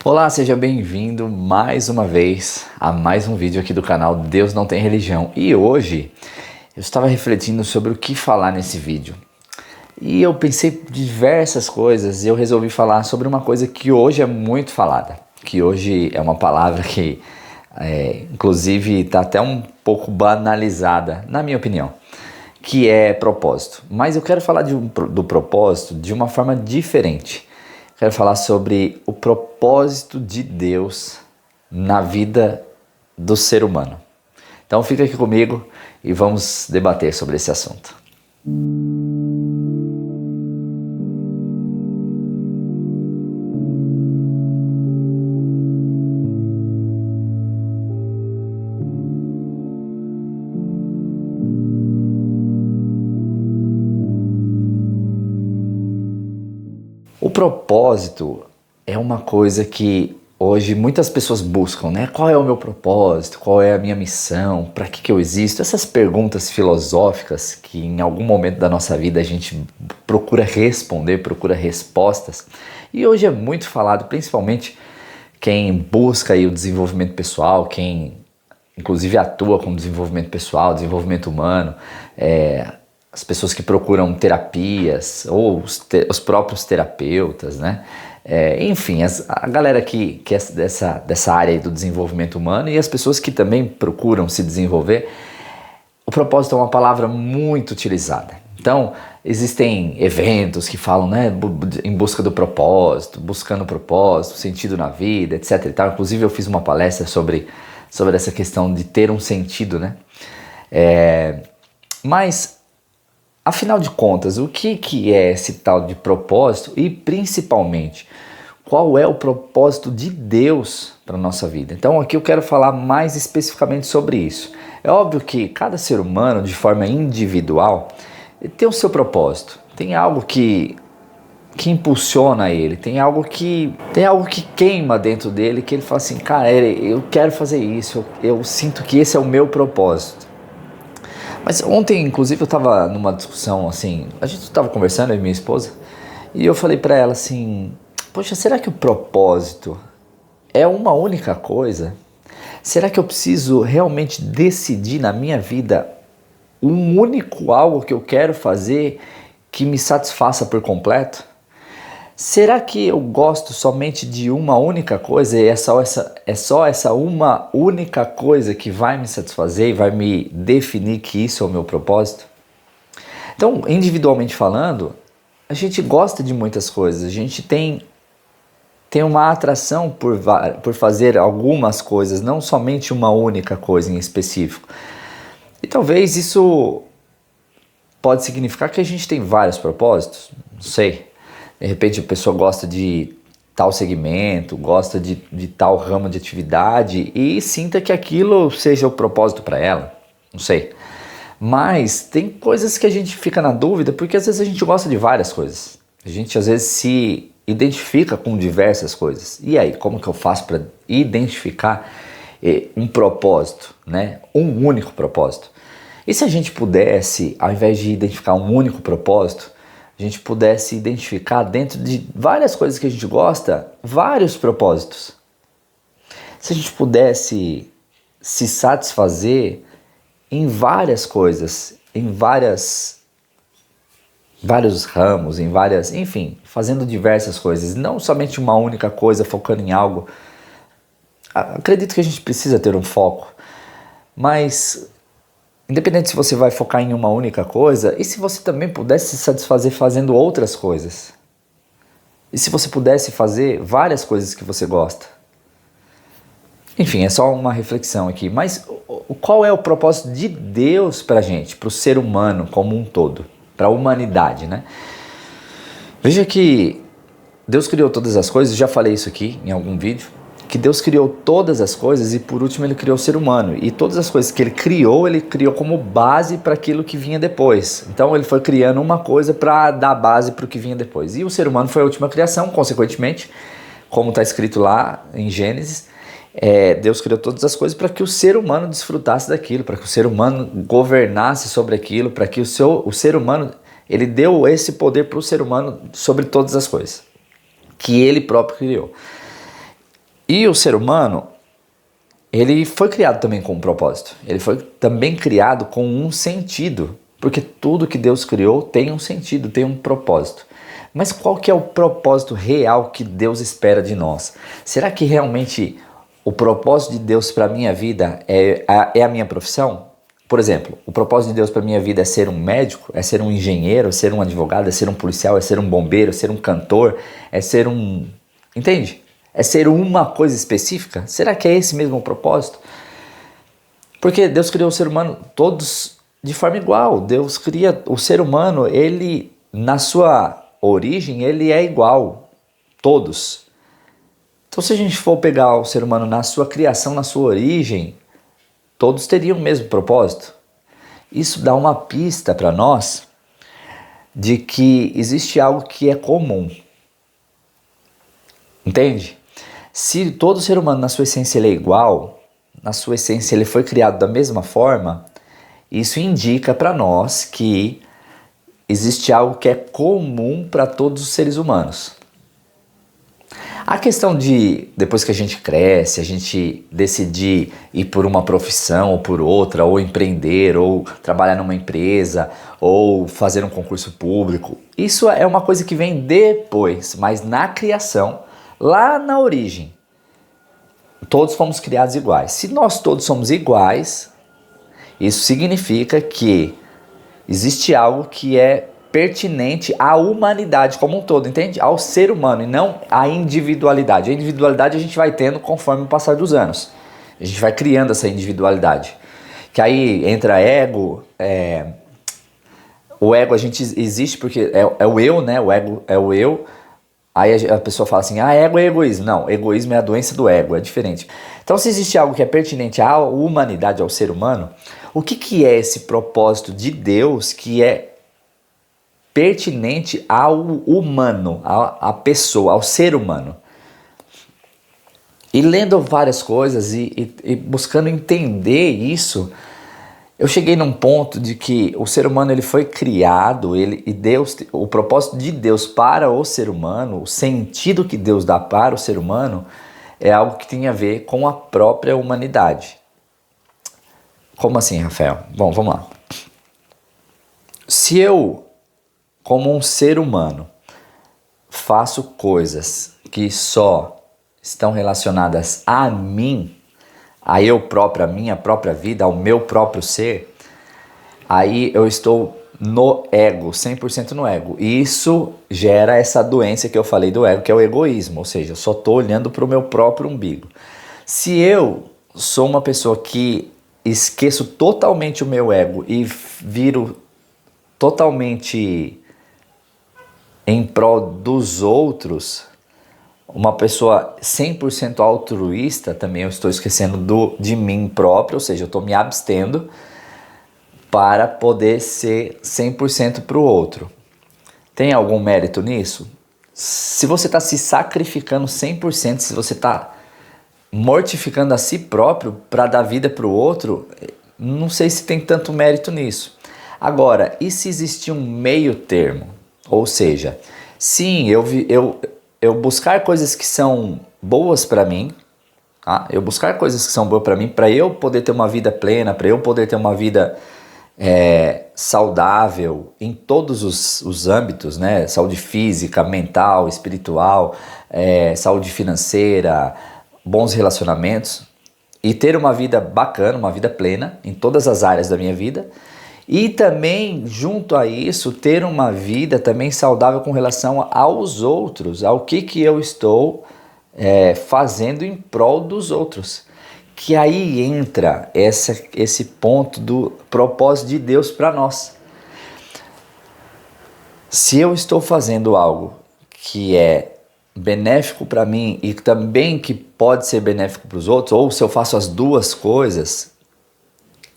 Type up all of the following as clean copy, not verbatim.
Olá, seja bem-vindo mais uma vez a mais um vídeo aqui do canal Deus Não Tem Religião. E hoje eu estava refletindo sobre o que falar nesse vídeo. E eu pensei diversas coisas e eu resolvi falar sobre uma coisa que hoje é muito falada. Que hoje é uma palavra que inclusive está até um pouco banalizada, na minha opinião, que é propósito. Mas eu quero falar do propósito de uma forma diferente. Quero falar sobre o propósito de Deus na vida do ser humano. Então fica aqui comigo e vamos debater sobre esse assunto. O propósito é uma coisa que hoje muitas pessoas buscam, né? Qual é o meu propósito? Qual é a minha missão? Para que eu existo? Essas perguntas filosóficas que em algum momento da nossa vida a gente procura responder, procura respostas. E hoje é muito falado, principalmente quem busca aí o desenvolvimento pessoal, quem inclusive atua com desenvolvimento pessoal, desenvolvimento humano, as pessoas que procuram terapias, ou os próprios terapeutas, né? Enfim, a galera que é dessa área aí do desenvolvimento humano e as pessoas que também procuram se desenvolver. O propósito é uma palavra muito utilizada. Então, existem eventos que falam, né, em busca do propósito, buscando o propósito, sentido na vida, etc. e tal. Inclusive, eu fiz uma palestra sobre essa questão de ter um sentido, né? Mas, afinal de contas, o que é esse tal de propósito e, principalmente, qual é o propósito de Deus para a nossa vida? Então, aqui eu quero falar mais especificamente sobre isso. É óbvio que cada ser humano, de forma individual, tem o seu propósito, tem algo que impulsiona ele, tem algo que queima dentro dele, que ele fala assim, cara, eu quero fazer isso, eu sinto que esse é o meu propósito. Mas ontem, inclusive, eu estava numa discussão, assim, a gente estava conversando, eu e minha esposa, e eu falei para ela assim, poxa, será que o propósito é uma única coisa? Será que eu preciso realmente decidir na minha vida um único algo que eu quero fazer que me satisfaça por completo? Será que eu gosto somente de uma única coisa e é só essa uma única coisa que vai me satisfazer e vai me definir que isso é o meu propósito? Então, individualmente falando, a gente gosta de muitas coisas, a gente tem uma atração por fazer algumas coisas, não somente uma única coisa em específico. E talvez isso pode significar que a gente tem vários propósitos, não sei. De repente a pessoa gosta de tal segmento, gosta de tal ramo de atividade e sinta que aquilo seja o propósito para ela, não sei. Mas tem coisas que a gente fica na dúvida porque às vezes a gente gosta de várias coisas. A gente às vezes se identifica com diversas coisas. E aí, como que eu faço para identificar um propósito, né? Um único propósito? E se a gente pudesse, ao invés de identificar um único propósito, a gente pudesse identificar dentro de várias coisas que a gente gosta, vários propósitos. Se a gente pudesse se satisfazer em várias coisas, em vários ramos, enfim, fazendo diversas coisas, não somente uma única coisa, focando em algo. Acredito que a gente precisa ter um foco, mas independente se você vai focar em uma única coisa, e se você também pudesse se satisfazer fazendo outras coisas? E se você pudesse fazer várias coisas que você gosta? Enfim, é só uma reflexão aqui. Mas qual é o propósito de Deus para a gente, para o ser humano como um todo, para a humanidade, né? Veja que Deus criou todas as coisas, já falei isso aqui em algum vídeo, que Deus criou todas as coisas e por último ele criou o ser humano. E todas as coisas que ele criou como base para aquilo que vinha depois. Então ele foi criando uma coisa para dar base para o que vinha depois. E o ser humano foi a última criação, consequentemente, como está escrito lá em Gênesis, Deus criou todas as coisas para que o ser humano desfrutasse daquilo, para que o ser humano governasse sobre aquilo, para que o ser humano, ele deu esse poder para o ser humano sobre todas as coisas que ele próprio criou. E o ser humano, ele foi criado também com um propósito. Ele foi também criado com um sentido. Porque tudo que Deus criou tem um sentido, tem um propósito. Mas qual que é o propósito real que Deus espera de nós? Será que realmente o propósito de Deus para a minha vida é a minha profissão? Por exemplo, o propósito de Deus para a minha vida é ser um médico, é ser um engenheiro, é ser um advogado, é ser um policial, é ser um bombeiro, é ser um cantor, é ser um... Entende? É ser uma coisa específica? Será que é esse mesmo o propósito? Porque Deus criou o ser humano todos de forma igual. Deus cria o ser humano, ele na sua origem, ele é igual. Todos. Então se a gente for pegar o ser humano na sua criação, na sua origem, todos teriam o mesmo propósito. Isso dá uma pista para nós de que existe algo que é comum. Entende? Se todo ser humano na sua essência ele é igual, na sua essência ele foi criado da mesma forma, isso indica para nós que existe algo que é comum para todos os seres humanos. A questão de, depois que a gente cresce, a gente decidir ir por uma profissão ou por outra, ou empreender, ou trabalhar numa empresa, ou fazer um concurso público, isso é uma coisa que vem depois, mas na criação, lá na origem, todos fomos criados iguais. Se nós todos somos iguais, isso significa que existe algo que é pertinente à humanidade como um todo, entende? Ao ser humano e não à individualidade. A individualidade a gente vai tendo conforme o passar dos anos. A gente vai criando essa individualidade. Que aí entra ego, o ego a gente existe porque é o eu, né? O ego é o eu. Aí a pessoa fala assim, ego é egoísmo. Não, egoísmo é a doença do ego, é diferente. Então se existe algo que é pertinente à humanidade, ao ser humano, o que é esse propósito de Deus que é pertinente ao humano, à pessoa, ao ser humano? E lendo várias coisas e buscando entender isso, eu cheguei num ponto de que o ser humano ele foi criado, Deus, o propósito de Deus para o ser humano, o sentido que Deus dá para o ser humano é algo que tem a ver com a própria humanidade. Como assim, Rafael? Bom, vamos lá. Se eu, como um ser humano, faço coisas que só estão relacionadas a mim, a eu próprio, a minha própria vida, ao meu próprio ser, aí eu estou no ego, 100% no ego. E isso gera essa doença que eu falei do ego, que é o egoísmo, ou seja, eu só estou olhando para o meu próprio umbigo. Se eu sou uma pessoa que esqueço totalmente o meu ego e viro totalmente em prol dos outros, uma pessoa 100% altruísta, também eu estou esquecendo de mim próprio, ou seja, eu estou me abstendo para poder ser 100% para o outro. Tem algum mérito nisso? Se você está se sacrificando 100%, se você está mortificando a si próprio para dar vida para o outro, não sei se tem tanto mérito nisso. Agora, e se existir um meio termo? Ou seja, sim, eu buscar coisas que são boas para mim, tá? Eu buscar coisas que são boas para mim, para eu poder ter uma vida plena, para eu poder ter uma vida saudável em todos os âmbitos, né? Saúde física, mental, espiritual, saúde financeira, bons relacionamentos e ter uma vida bacana, uma vida plena em todas as áreas da minha vida. E também, junto a isso, ter uma vida também saudável com relação aos outros, ao que eu estou fazendo em prol dos outros. Que aí entra esse ponto do propósito de Deus para nós. Se eu estou fazendo algo que é benéfico para mim e também que pode ser benéfico para os outros, ou se eu faço as duas coisas,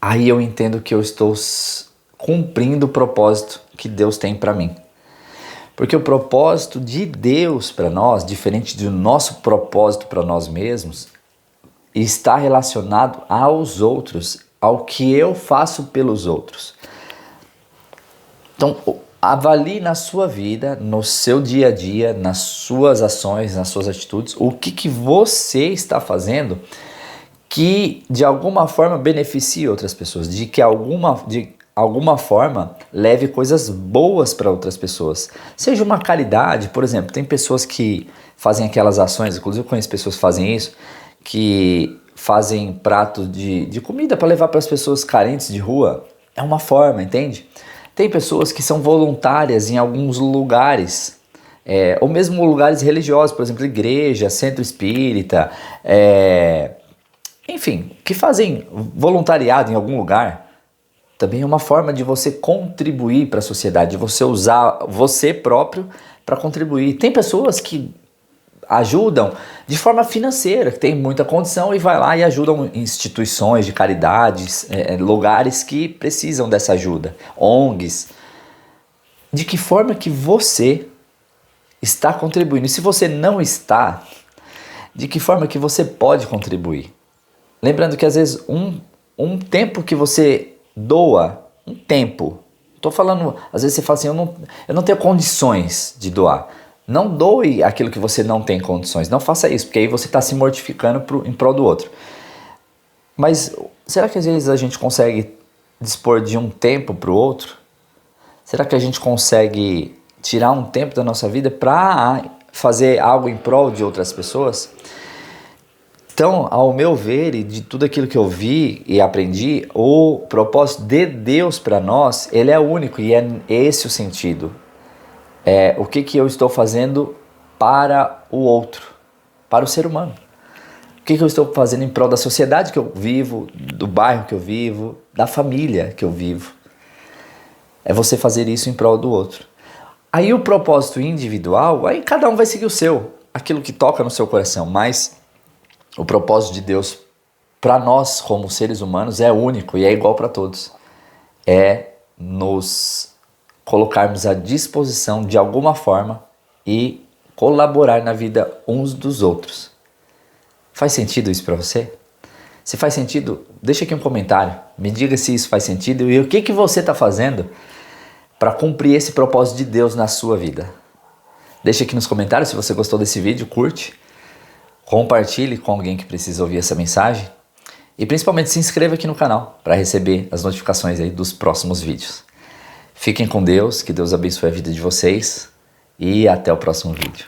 aí eu entendo que eu estou cumprindo o propósito que Deus tem para mim. Porque o propósito de Deus para nós, diferente do nosso propósito para nós mesmos, está relacionado aos outros, ao que eu faço pelos outros. Então, avalie na sua vida, no seu dia a dia, nas suas ações, nas suas atitudes, o que você está fazendo que de alguma forma beneficie outras pessoas, de alguma forma leve coisas boas para outras pessoas. Seja uma caridade, por exemplo, tem pessoas que fazem aquelas ações, inclusive eu conheço pessoas que fazem isso, que fazem prato de comida para levar para as pessoas carentes de rua. É uma forma, entende? Tem pessoas que são voluntárias em alguns lugares, ou mesmo lugares religiosos, por exemplo, igreja, centro espírita, enfim, que fazem voluntariado em algum lugar. Também é uma forma de você contribuir para a sociedade, de você usar você próprio para contribuir. Tem pessoas que ajudam de forma financeira, que tem muita condição e vai lá e ajudam instituições de caridades, lugares que precisam dessa ajuda, ONGs. De que forma que você está contribuindo? E se você não está, de que forma que você pode contribuir? Lembrando que às vezes um tempo que você doa, um tempo, estou falando, às vezes você fala assim, eu não tenho condições de doar. Não doe aquilo que você não tem condições, não faça isso, porque aí você está se mortificando em prol do outro. Mas será que às vezes a gente consegue dispor de um tempo para o outro? Será que a gente consegue tirar um tempo da nossa vida para fazer algo em prol de outras pessoas? Então, ao meu ver e de tudo aquilo que eu vi e aprendi, o propósito de Deus para nós, ele é único e é esse o sentido. O que eu estou fazendo para o outro, para o ser humano. O que eu estou fazendo em prol da sociedade que eu vivo, do bairro que eu vivo, da família que eu vivo. É você fazer isso em prol do outro. Aí o propósito individual, aí cada um vai seguir o seu, aquilo que toca no seu coração, mas o propósito de Deus para nós como seres humanos é único e é igual para todos. É nos colocarmos à disposição de alguma forma e colaborar na vida uns dos outros. Faz sentido isso para você? Se faz sentido, deixa aqui um comentário, me diga se isso faz sentido e o que você está fazendo para cumprir esse propósito de Deus na sua vida. Deixa aqui nos comentários se você gostou desse vídeo, curte, compartilhe com alguém que precisa ouvir essa mensagem e principalmente se inscreva aqui no canal para receber as notificações aí dos próximos vídeos. Fiquem com Deus, que Deus abençoe a vida de vocês e até o próximo vídeo.